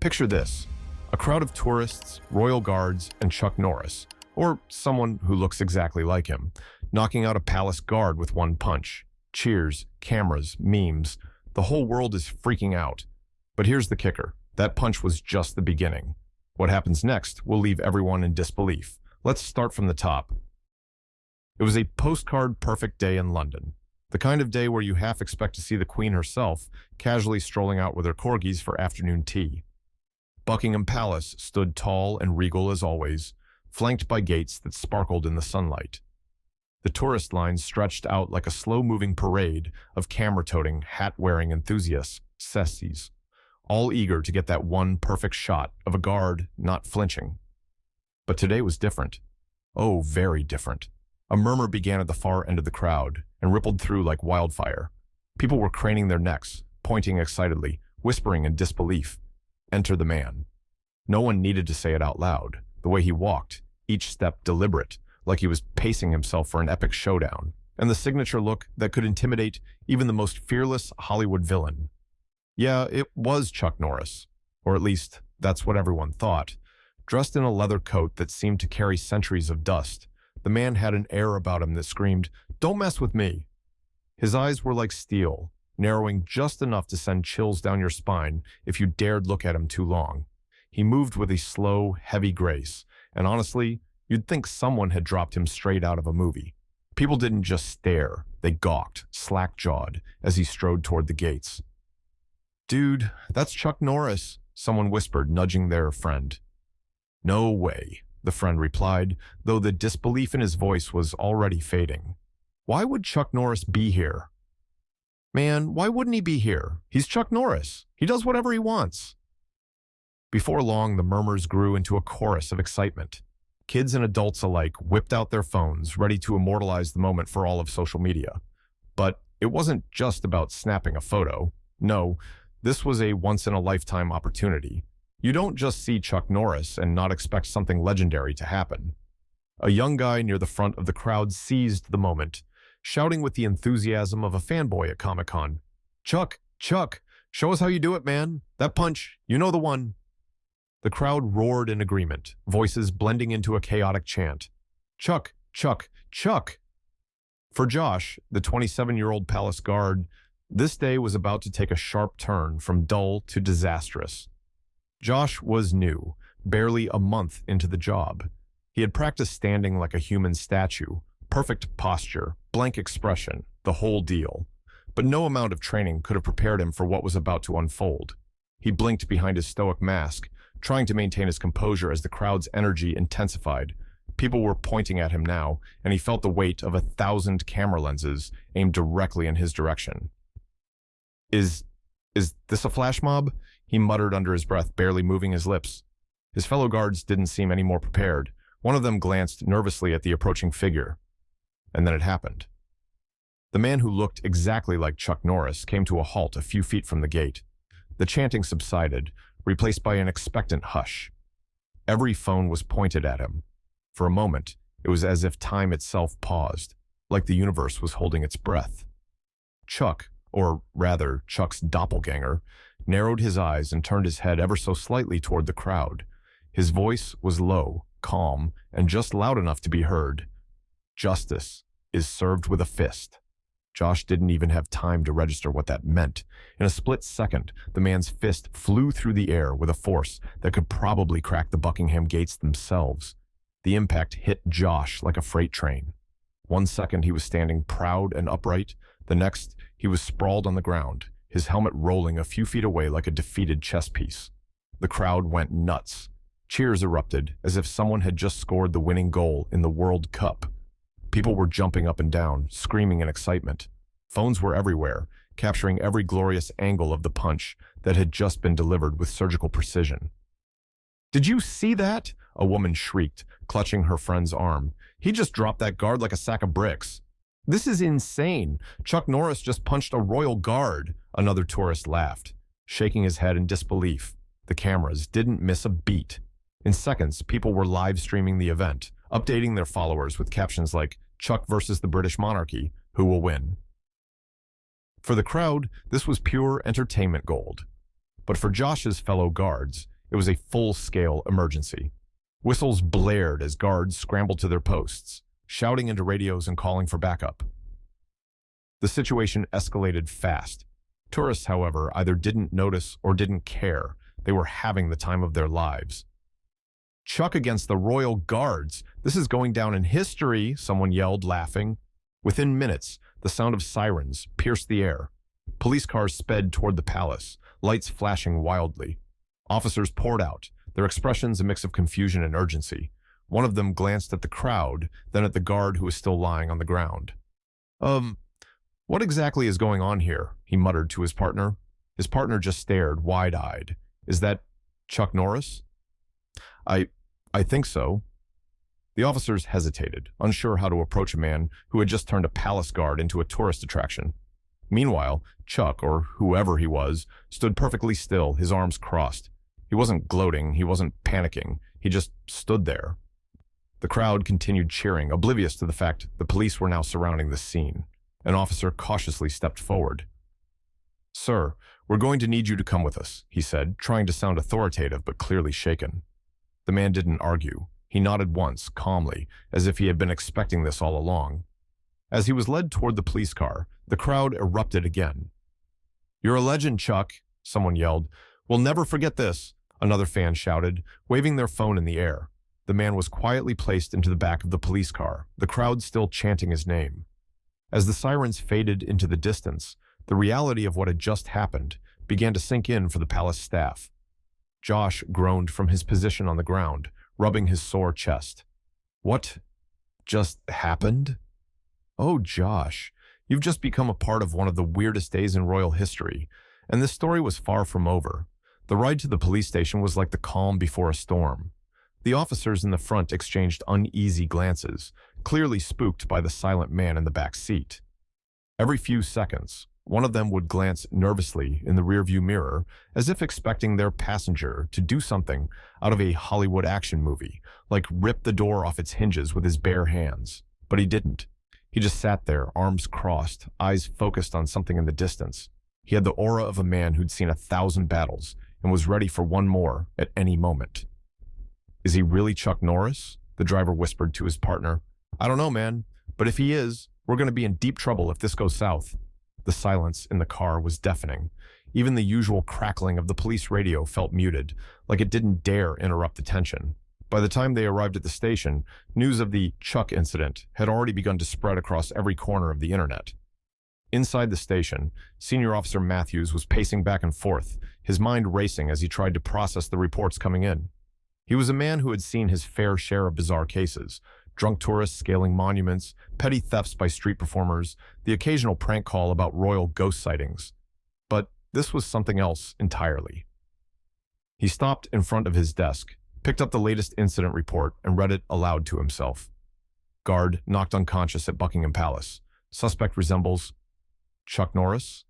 Picture this: a crowd of tourists, royal guards, and Chuck Norris, or someone who looks exactly like him, knocking out a palace guard with one punch. Cheers, cameras, memes. The whole world is freaking out. But here's the kicker. That punch was just the beginning. What happens next will leave everyone in disbelief. Let's start from the top. It was a postcard-perfect day in London. The kind of day where you half expect to see the Queen herself casually strolling out with her corgis for afternoon tea. Buckingham Palace stood tall and regal as always, flanked by gates that sparkled in the sunlight. The tourist lines stretched out like a slow-moving parade of camera-toting, hat-wearing enthusiasts, sessies, all eager to get that one perfect shot of a guard not flinching. But today was different. Oh, very different. A murmur began at the far end of the crowd and rippled through like wildfire. People were craning their necks, pointing excitedly, whispering in disbelief. Enter the man. No one needed to say it out loud. The way he walked, each step deliberate, like he was pacing himself for an epic showdown, and the signature look that could intimidate even the most fearless Hollywood villain. Yeah, it was Chuck Norris, or at least that's what everyone thought. Dressed in a leather coat that seemed to carry centuries of dust, the man had an air about him that screamed, "Don't mess with me." His eyes were like steel, narrowing just enough to send chills down your spine if you dared look at him too long. He moved with a slow, heavy grace, and honestly, you'd think someone had dropped him straight out of a movie. People didn't just stare, they gawked, slack-jawed, as he strode toward the gates. "Dude, that's Chuck Norris," someone whispered, nudging their friend. "No way," the friend replied, though the disbelief in his voice was already fading. "Why would Chuck Norris be here?" "Man, why wouldn't he be here? He's Chuck Norris. He does whatever he wants." Before long, the murmurs grew into a chorus of excitement. Kids and adults alike whipped out their phones, ready to immortalize the moment for all of social media. But it wasn't just about snapping a photo. No, this was a once-in-a-lifetime opportunity. You don't just see Chuck Norris and not expect something legendary to happen. A young guy near the front of the crowd seized the moment, shouting with the enthusiasm of a fanboy at Comic-Con. Chuck, show us how you do it, man. That punch, you know the one." The crowd roared in agreement, voices blending into a chaotic chant. Chuck, Chuck, Chuck! For Josh, the 27-year-old palace guard, this day was about to take a sharp turn from dull to disastrous. Josh was new, barely a month into the job. He had practiced standing like a human statue, perfect posture, blank expression, the whole deal. But no amount of training could have prepared him for what was about to unfold. He blinked behind his stoic mask, trying to maintain his composure as the crowd's energy intensified. People were pointing at him now, and he felt the weight of 1,000 camera lenses aimed directly in his direction. Is this a flash mob?" he muttered under his breath, barely moving his lips. His fellow guards didn't seem any more prepared. One of them glanced nervously at the approaching figure. And then it happened. The man who looked exactly like Chuck Norris came to a halt a few feet from the gate. The chanting subsided, replaced by an expectant hush. Every phone was pointed at him. For a moment, it was as if time itself paused, like the universe was holding its breath. Chuck, or rather Chuck's doppelganger, narrowed his eyes and turned his head ever so slightly toward the crowd. His voice was low, calm, and just loud enough to be heard. "Justice is served with a fist." Josh didn't even have time to register what that meant. In a split second, the man's fist flew through the air with a force that could probably crack the Buckingham gates themselves. The impact hit Josh like a freight train. One second he was standing proud and upright. The next, he was sprawled on the ground, his helmet rolling a few feet away like a defeated chess piece. The crowd went nuts. Cheers erupted as if someone had just scored the winning goal in the World Cup. People were jumping up and down, screaming in excitement. Phones were everywhere, capturing every glorious angle of the punch that had just been delivered with surgical precision. "Did you see that?" a woman shrieked, clutching her friend's arm. "He just dropped that guard like a sack of bricks." "This is insane. Chuck Norris just punched a royal guard," another tourist laughed, shaking his head in disbelief. The cameras didn't miss a beat. In seconds, people were live streaming the event, updating their followers with captions like, "Chuck versus the British monarchy, who will win?" For the crowd, this was pure entertainment gold. But for Josh's fellow guards, it was a full-scale emergency. Whistles blared as guards scrambled to their posts, shouting into radios and calling for backup. The situation escalated fast. Tourists, however, either didn't notice or didn't care. They were having the time of their lives. "Chuck against the Royal Guards! This is going down in history," someone yelled, laughing. Within minutes, the sound of sirens pierced the air. Police cars sped toward the palace, lights flashing wildly. Officers poured out, their expressions a mix of confusion and urgency. One of them glanced at the crowd, then at the guard who was still lying on the ground. What exactly is going on here?" he muttered to his partner. His partner just stared, wide-eyed. "Is that Chuck Norris?" I think so." The officers hesitated, unsure how to approach a man who had just turned a palace guard into a tourist attraction. Meanwhile, Chuck, or whoever he was, stood perfectly still, his arms crossed. He wasn't gloating, he wasn't panicking, he just stood there. The crowd continued cheering, oblivious to the fact the police were now surrounding the scene. An officer cautiously stepped forward. "Sir, we're going to need you to come with us," he said, trying to sound authoritative but clearly shaken. The man didn't argue. He nodded once, calmly, as if he had been expecting this all along. As he was led toward the police car, the crowd erupted again. "You're a legend, Chuck," someone yelled. "We'll never forget this," another fan shouted, waving their phone in the air. The man was quietly placed into the back of the police car, the crowd still chanting his name. As the sirens faded into the distance, the reality of what had just happened began to sink in for the palace staff. Josh groaned from his position on the ground, rubbing his sore chest. "What just happened?" "Oh, Josh, you've just become a part of one of the weirdest days in royal history, and this story was far from over. The ride to the police station was like the calm before a storm." The officers in the front exchanged uneasy glances, clearly spooked by the silent man in the back seat. Every few seconds, one of them would glance nervously in the rearview mirror, as if expecting their passenger to do something out of a Hollywood action movie, like rip the door off its hinges with his bare hands. But he didn't. He just sat there, arms crossed, eyes focused on something in the distance. He had the aura of a man who'd seen 1,000 battles and was ready for one more at any moment. "Is he really Chuck Norris?" the driver whispered to his partner. "I don't know, man, but if he is, we're going to be in deep trouble if this goes south." The silence in the car was deafening. Even the usual crackling of the police radio felt muted, like it didn't dare interrupt the tension. By the time they arrived at the station, news of the Chuck incident had already begun to spread across every corner of the internet. Inside the station, Senior Officer Matthews was pacing back and forth, his mind racing as he tried to process the reports coming in. He was a man who had seen his fair share of bizarre cases: drunk tourists scaling monuments, petty thefts by street performers, the occasional prank call about royal ghost sightings. But this was something else entirely. He stopped in front of his desk, picked up the latest incident report, and read it aloud to himself. Guard knocked unconscious at Buckingham Palace. Suspect resembles Chuck Norris.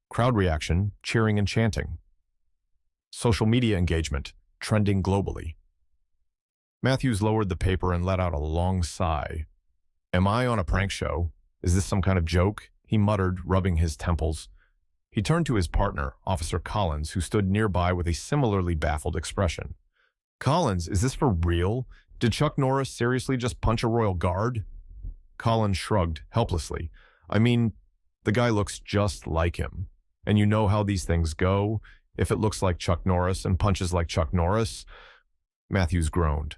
Crowd reaction, cheering and chanting. Social media engagement, trending globally. Matthews lowered the paper and let out a long sigh. "Am I on a prank show? Is this some kind of joke?" he muttered, rubbing his temples. He turned to his partner, Officer Collins, who stood nearby with a similarly baffled expression. "Collins, is this for real? Did Chuck Norris seriously just punch a royal guard?" Collins shrugged helplessly. "I mean, the guy looks just like him. And you know how these things go. If it looks like Chuck Norris and punches like Chuck Norris." Matthews groaned.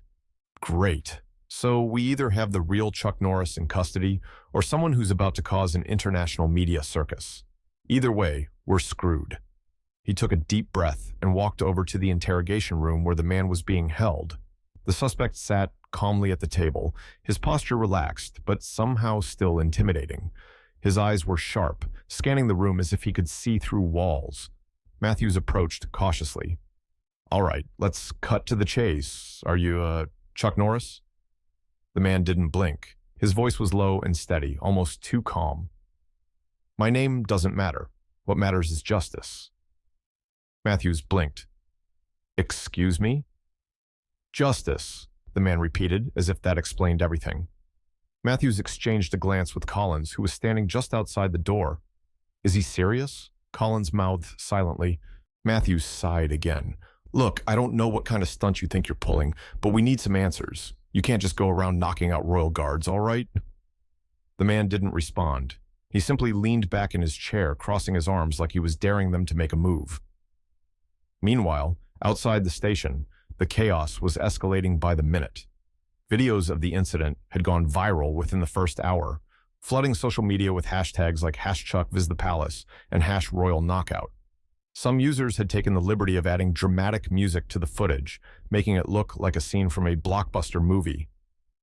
"Great. So we either have the real Chuck Norris in custody or someone who's about to cause an international media circus. Either way, we're screwed." He took a deep breath and walked over to the interrogation room where the man was being held. The suspect sat calmly at the table, his posture relaxed, but somehow still intimidating. His eyes were sharp, scanning the room as if he could see through walls. Matthews approached cautiously. "All right, let's cut to the chase. Are you, Chuck Norris?" The man didn't blink. His voice was low and steady, almost too calm. "My name doesn't matter. What matters is justice." Matthews blinked. "Excuse me?" "Justice," the man repeated, as if that explained everything. Matthews exchanged a glance with Collins, who was standing just outside the door. "Is he serious?" Collins mouthed silently. Matthews sighed again. Look, I don't know what kind of stunt you think you're pulling, but we need some answers. You can't just go around knocking out royal guards, all right? The man didn't respond. He simply leaned back in his chair, crossing his arms like he was daring them to make a move. Meanwhile, outside the station, the chaos was escalating by the minute. Videos of the incident had gone viral within the first hour, flooding social media with hashtags like #ChuckVisitThePalace and #RoyalKnockout. Some users had taken the liberty of adding dramatic music to the footage, making it look like a scene from a blockbuster movie.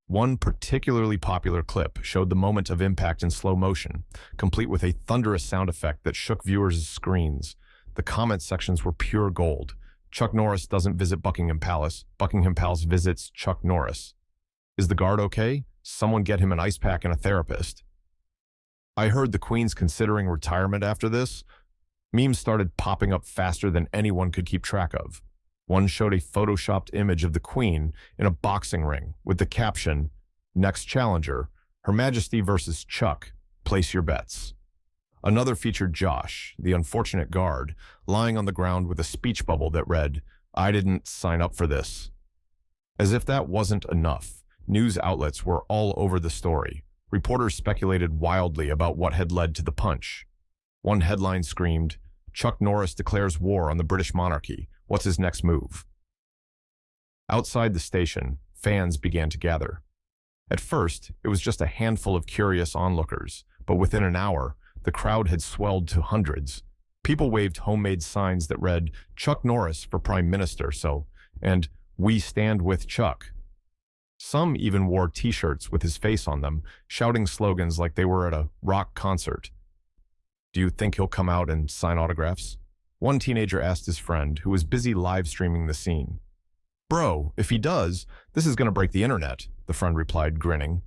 One particularly popular clip showed the moment of impact in slow motion, complete with a thunderous sound effect that shook viewers' screens. The comment sections were pure gold. Chuck Norris doesn't visit Buckingham Palace. Buckingham Palace visits Chuck Norris. Is the guard okay? Someone get him an ice pack and a therapist. I heard the Queen's considering retirement after this. Memes started popping up faster than anyone could keep track of. One showed a photoshopped image of the Queen in a boxing ring with the caption, "Next challenger, Her Majesty versus Chuck, place your bets." Another featured Josh, the unfortunate guard, lying on the ground with a speech bubble that read, "I didn't sign up for this." As if that wasn't enough, news outlets were all over the story. Reporters speculated wildly about what had led to the punch. One headline screamed, "Chuck Norris declares war on the British monarchy. What's his next move?" Outside the station, fans began to gather. At first, it was just a handful of curious onlookers, but within an hour, the crowd had swelled to hundreds. People waved homemade signs that read, "Chuck Norris for Prime Minister," and "We stand with Chuck." Some even wore t-shirts with his face on them, shouting slogans like they were at a rock concert. "Do you think he'll come out and sign autographs?" One teenager asked his friend, who was busy live streaming the scene. "Bro, if he does, this is going to break the internet," the friend replied, grinning.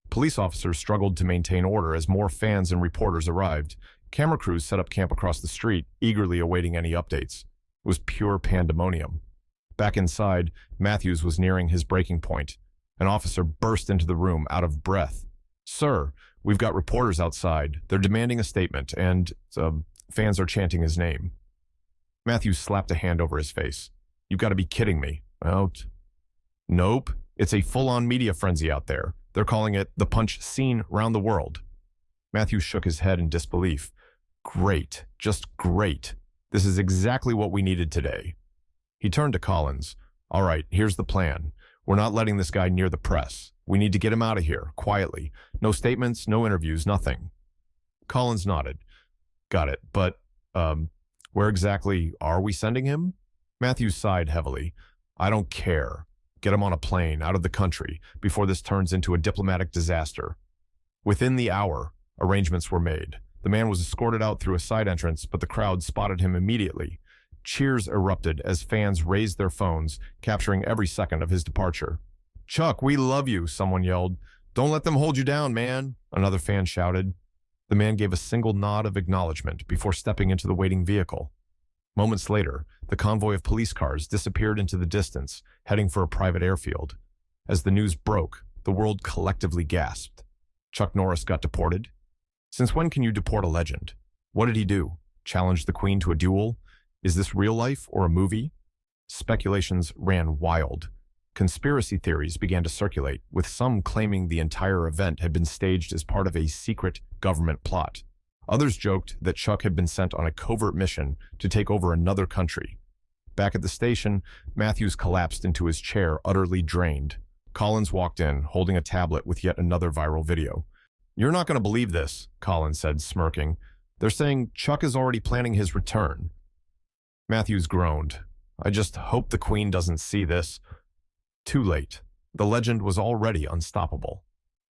Police officers struggled to maintain order as more fans and reporters arrived. Camera crews set up camp across the street, eagerly awaiting any updates. It was pure pandemonium. Back inside, Matthews was nearing his breaking point. An officer burst into the room, out of breath. "Sir, we've got reporters outside. They're demanding a statement, and fans are chanting his name." Matthews slapped a hand over his face. "You've got to be kidding me." "Out." "Nope. It's a full-on media frenzy out there. They're calling it the punch scene round the world." Matthews shook his head in disbelief. "Great. Just great. This is exactly what we needed today." He turned to Collins. "All right, here's the plan. We're not letting this guy near the press. We need to get him out of here, quietly. No statements, no interviews, nothing." Collins nodded. "Got it, but, where exactly are we sending him?" Matthews sighed heavily. "I don't care. Get him on a plane, out of the country, before this turns into a diplomatic disaster." Within the hour, arrangements were made. The man was escorted out through a side entrance, but the crowd spotted him immediately. Cheers erupted as fans raised their phones, capturing every second of his departure. "Chuck, we love you," someone yelled. "Don't let them hold you down, man," another fan shouted. The man gave a single nod of acknowledgement before stepping into the waiting vehicle. Moments later, the convoy of police cars disappeared into the distance, heading for a private airfield. As the news broke, the world collectively gasped. Chuck Norris got deported? Since when can you deport a legend? What did he do? Challenge the Queen to a duel? Is this real life or a movie? Speculations ran wild. Conspiracy theories began to circulate, with some claiming the entire event had been staged as part of a secret government plot. Others joked that Chuck had been sent on a covert mission to take over another country. Back at the station, Matthews collapsed into his chair, utterly drained. Collins walked in, holding a tablet with yet another viral video. "You're not going to believe this," Collins said, smirking. "They're saying Chuck is already planning his return." Matthews groaned. "I just hope the Queen doesn't see this." Too late. The legend was already unstoppable.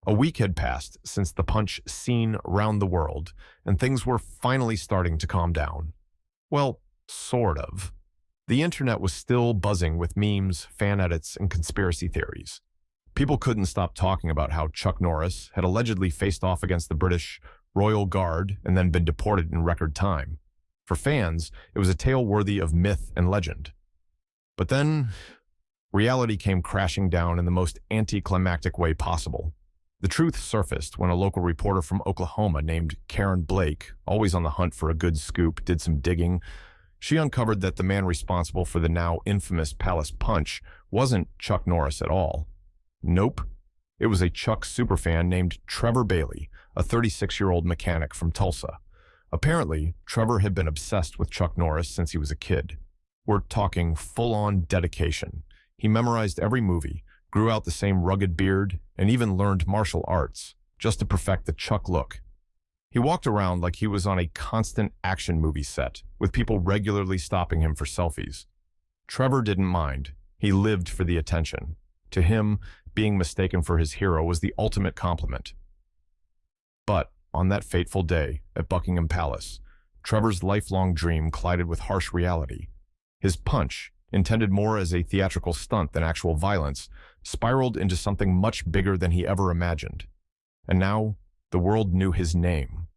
A week had passed since the punch scene round the world, and things were finally starting to calm down. Well, sort of. The internet was still buzzing with memes, fan edits, and conspiracy theories. People couldn't stop talking about how Chuck Norris had allegedly faced off against the British Royal Guard and then been deported in record time. For fans, it was a tale worthy of myth and legend. But then, reality came crashing down in the most anticlimactic way possible. The truth surfaced when a local reporter from Oklahoma named Karen Blake, always on the hunt for a good scoop, did some digging. She uncovered that the man responsible for the now infamous Palace Punch wasn't Chuck Norris at all. Nope. It was a Chuck superfan named Trevor Bailey, a 36-year-old mechanic from Tulsa. Apparently, Trevor had been obsessed with Chuck Norris since he was a kid. We're talking full-on dedication. He memorized every movie, grew out the same rugged beard, and even learned martial arts, just to perfect the Chuck look. He walked around like he was on a constant action movie set, with people regularly stopping him for selfies. Trevor didn't mind. He lived for the attention. To him, being mistaken for his hero was the ultimate compliment. But on that fateful day at Buckingham Palace, Trevor's lifelong dream collided with harsh reality. His punch, intended more as a theatrical stunt than actual violence, spiraled into something much bigger than he ever imagined. And now, the world knew his name.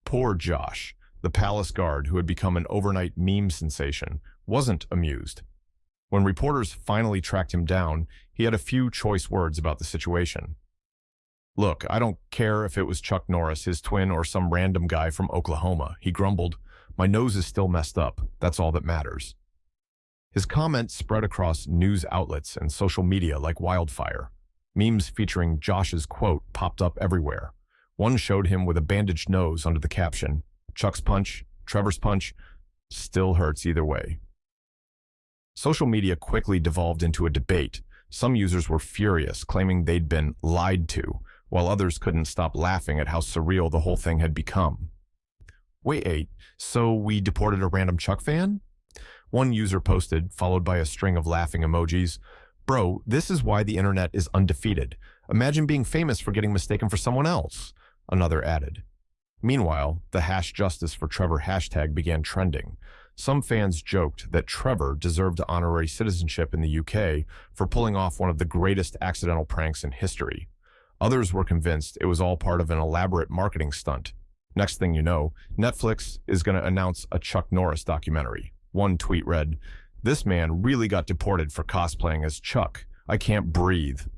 Poor Josh, the palace guard who had become an overnight meme sensation, wasn't amused. When reporters finally tracked him down, he had a few choice words about the situation. "Look, I don't care if it was Chuck Norris, his twin, or some random guy from Oklahoma," he grumbled. "My nose is still messed up. That's all that matters." His comment spread across news outlets and social media like wildfire. Memes featuring Josh's quote popped up everywhere. One showed him with a bandaged nose under the caption, "Chuck's punch, Trevor's punch, still hurts either way." Social media quickly devolved into a debate. Some users were furious, claiming they'd been lied to, while others couldn't stop laughing at how surreal the whole thing had become. "Wait, so we deported a random Chuck fan?" One user posted, followed by a string of laughing emojis. "Bro, this is why the internet is undefeated. Imagine being famous for getting mistaken for someone else," another added. Meanwhile, the #JusticeForTrevor hashtag began trending. Some fans joked that Trevor deserved honorary citizenship in the UK for pulling off one of the greatest accidental pranks in history. Others were convinced it was all part of an elaborate marketing stunt. Next thing you know, Netflix is going to announce a Chuck Norris documentary. One tweet read, "This man really got deported for cosplaying as Chuck. I can't breathe."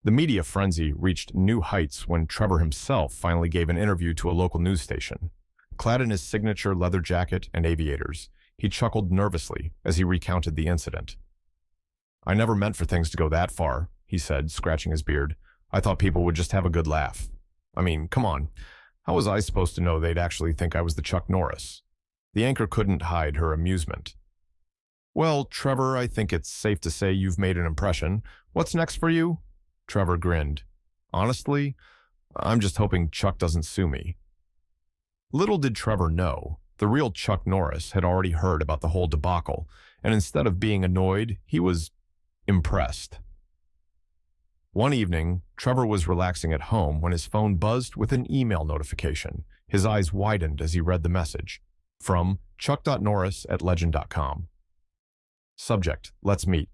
The media frenzy reached new heights when Trevor himself finally gave an interview to a local news station. Clad in his signature leather jacket and aviators, he chuckled nervously as he recounted the incident. "I never meant for things to go that far," he said, scratching his beard. "I thought people would just have a good laugh. I mean, come on. How was I supposed to know they'd actually think I was the Chuck Norris?" The anchor couldn't hide her amusement. "Well, Trevor, I think it's safe to say you've made an impression. What's next for you?" Trevor grinned. "Honestly, I'm just hoping Chuck doesn't sue me." Little did Trevor know, the real Chuck Norris had already heard about the whole debacle, and instead of being annoyed, he was impressed. One evening, Trevor was relaxing at home when his phone buzzed with an email notification. His eyes widened as he read the message. From chuck.norris@legend.com. Subject, "Let's meet."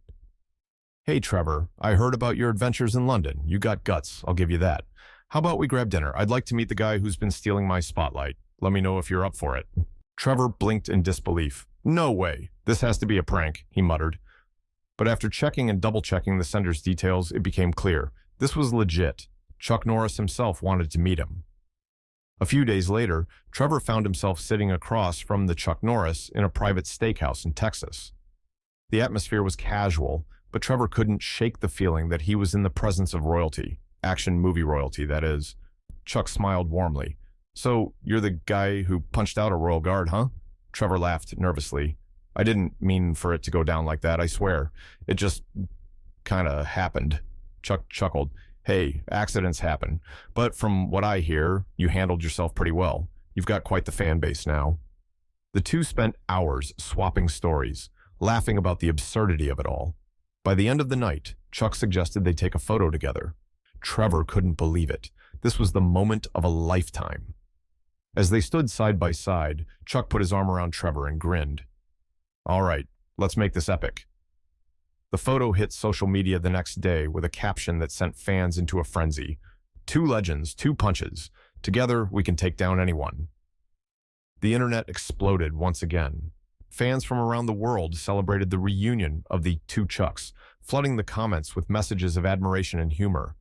"Hey Trevor, I heard about your adventures in London. You got guts, I'll give you that. How about we grab dinner? I'd like to meet the guy who's been stealing my spotlight. Let me know if you're up for it." Trevor blinked in disbelief. "No way. This has to be a prank," he muttered. But after checking and double-checking the sender's details, it became clear. This was legit. Chuck Norris himself wanted to meet him. A few days later, Trevor found himself sitting across from the Chuck Norris in a private steakhouse in Texas. The atmosphere was casual, but Trevor couldn't shake the feeling that he was in the presence of royalty. Action movie royalty, that is. Chuck smiled warmly. "So, you're the guy who punched out a royal guard, huh?" Trevor laughed nervously. "I didn't mean for it to go down like that, I swear. It just kinda happened." Chuck chuckled. "Hey, accidents happen. But from what I hear, you handled yourself pretty well. You've got quite the fan base now." The two spent hours swapping stories, laughing about the absurdity of it all. By the end of the night, Chuck suggested they take a photo together. Trevor couldn't believe it. This was the moment of a lifetime. As they stood side by side, Chuck put his arm around Trevor and grinned. "All right, let's make this epic." The photo hit social media the next day with a caption that sent fans into a frenzy. "Two legends, two punches. Together, we can take down anyone." The internet exploded once again. Fans from around the world celebrated the reunion of the two Chucks, flooding the comments with messages of admiration and humor.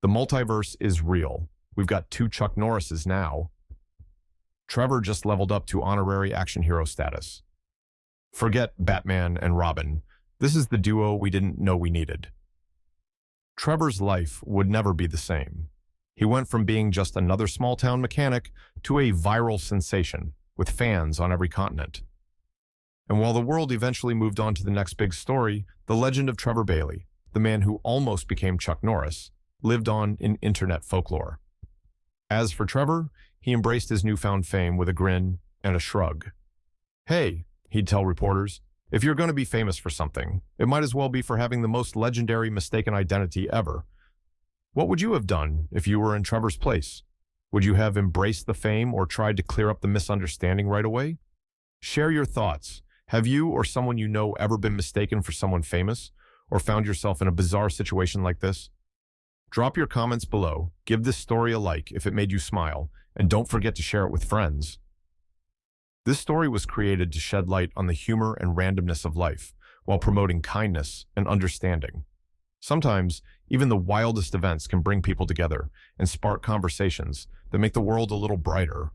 The multiverse is real. We've got two Chuck Norrises now. Trevor just leveled up to honorary action hero status. Forget Batman and Robin. This is the duo we didn't know we needed. Trevor's life would never be the same. He went from being just another small-town mechanic to a viral sensation, with fans on every continent. And while the world eventually moved on to the next big story, the legend of Trevor Bailey, the man who almost became Chuck Norris, lived on in internet folklore. As for Trevor, he embraced his newfound fame with a grin and a shrug. Hey, he'd tell reporters, if you're going to be famous for something, it might as well be for having the most legendary mistaken identity ever. What would you have done if you were in Trevor's place? Would you have embraced the fame or tried to clear up the misunderstanding right away? Share your thoughts. Have you or someone you know ever been mistaken for someone famous, or found yourself in a bizarre situation like this? Drop your comments below, give this story a like if it made you smile, and don't forget to share it with friends. This story was created to shed light on the humor and randomness of life, while promoting kindness and understanding. Sometimes, even the wildest events can bring people together and spark conversations that make the world a little brighter.